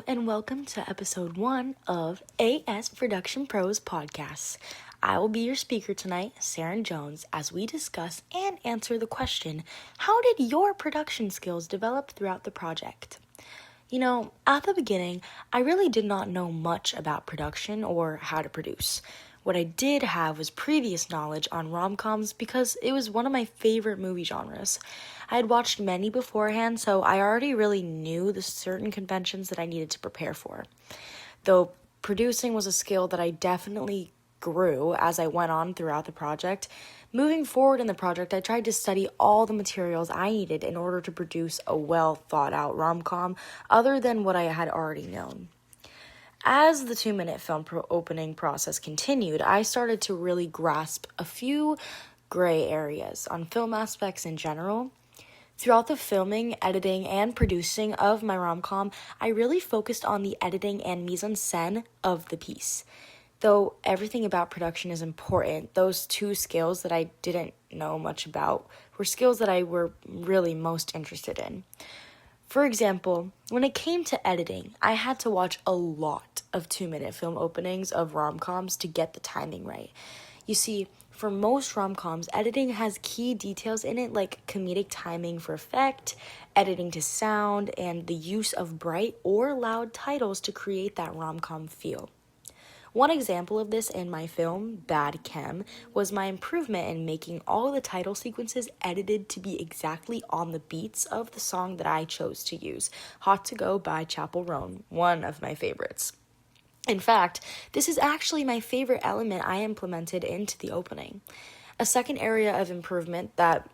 and welcome to episode 1 of AS Production Pros Podcasts. I will be your speaker tonight, Saren Jones, as we discuss and answer the question, how did your production skills develop throughout the project? At the beginning, I really did not know much about production or how to produce. What I did have was previous knowledge on rom-coms because it was one of my favorite movie genres. I had watched many beforehand, so I already really knew the certain conventions that I needed to prepare for. Though producing was a skill that I definitely grew as I went on throughout the project. Moving forward in the project, I tried to study all the materials I needed in order to produce a well thought out rom-com other than what I had already known. As the 2-minute film opening process continued, I started to really grasp a few gray areas on film aspects in general. Throughout the filming, editing, and producing of my rom-com, I really focused on the editing and mise-en-scène of the piece. Though everything about production is important, those two skills that I didn't know much about were skills that I were really most interested in. For example, when it came to editing, I had to watch a lot of 2-minute film openings of rom-coms to get the timing right. You see, for most rom-coms, editing has key details in it like comedic timing for effect, editing to sound, and the use of bright or loud titles to create that rom-com feel. One example of this in my film, Bad Chem, was my improvement in making all the title sequences edited to be exactly on the beats of the song that I chose to use, Hot to Go by ROM, one of my favorites. In fact, this is actually my favorite element I implemented into the opening. A second area of improvement that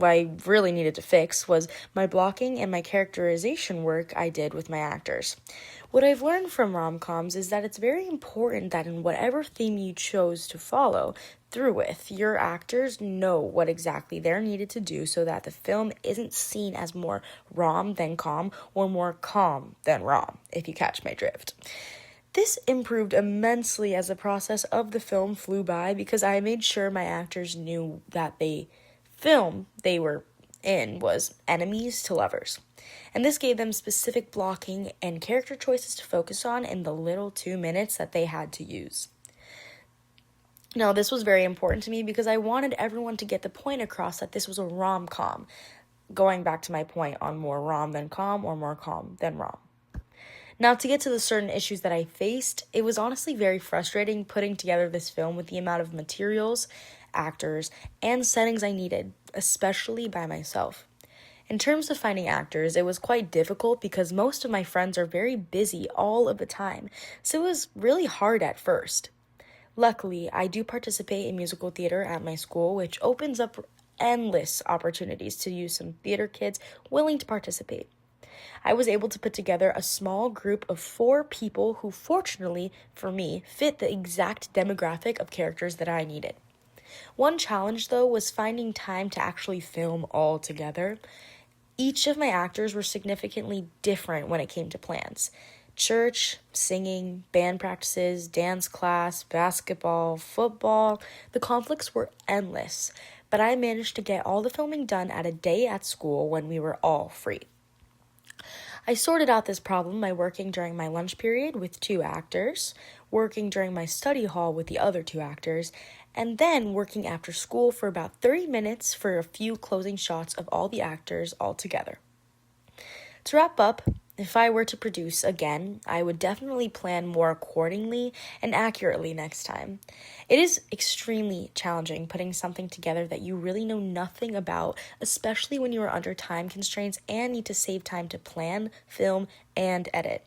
I really needed to fix was my blocking and my characterization work I did with my actors. What I've learned from rom-coms is that it's very important that in whatever theme you chose to follow through with, your actors know what exactly they're needed to do so that the film isn't seen as more rom than com or more com than rom, if you catch my drift. This improved immensely as the process of the film flew by because I made sure my actors knew that the film they were in was enemies to lovers. And this gave them specific blocking and character choices to focus on in the little 2 minutes that they had to use. Now, this was very important to me because I wanted everyone to get the point across that this was a rom-com, going back to my point on more rom than com or more com than rom. Now, to get to the certain issues that I faced, it was honestly very frustrating putting together this film with the amount of materials, actors, and settings I needed, especially by myself. In terms of finding actors, it was quite difficult because most of my friends are very busy all of the time, so it was really hard at first. Luckily, I do participate in musical theater at my school, which opens up endless opportunities to use some theater kids willing to participate. I was able to put together a small group of 4 people who, fortunately for me, fit the exact demographic of characters that I needed. One challenge, though, was finding time to actually film all together. Each of my actors were significantly different when it came to plans. Church, singing, band practices, dance class, basketball, football, the conflicts were endless, but I managed to get all the filming done at a day at school when we were all free. I sorted out this problem by working during my lunch period with 2 actors, working during my study hall with the other 2 actors, and then working after school for about 30 minutes for a few closing shots of all the actors all together. To wrap up, if I were to produce again, I would definitely plan more accordingly and accurately next time. It is extremely challenging putting something together that you really know nothing about, especially when you are under time constraints and need to save time to plan, film, and edit.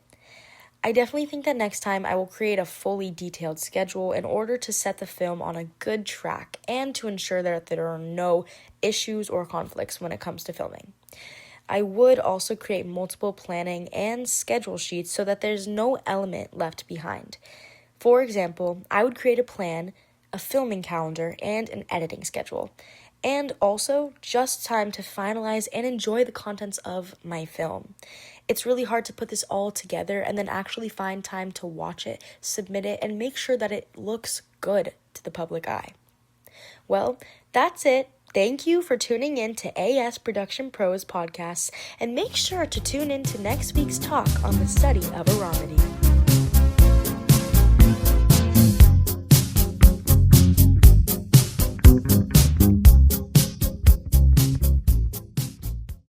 I definitely think that next time I will create a fully detailed schedule in order to set the film on a good track and to ensure that there are no issues or conflicts when it comes to filming. I would also create multiple planning and schedule sheets so that there's no element left behind. For example, I would create a plan, a filming calendar, and an editing schedule, and also just time to finalize and enjoy the contents of my film. It's really hard to put this all together and then actually find time to watch it, submit it, and make sure that it looks good to the public eye. Well, that's it. Thank you for tuning in to AS Production Pros podcast, and make sure to tune in to next week's talk on the study of aromaty.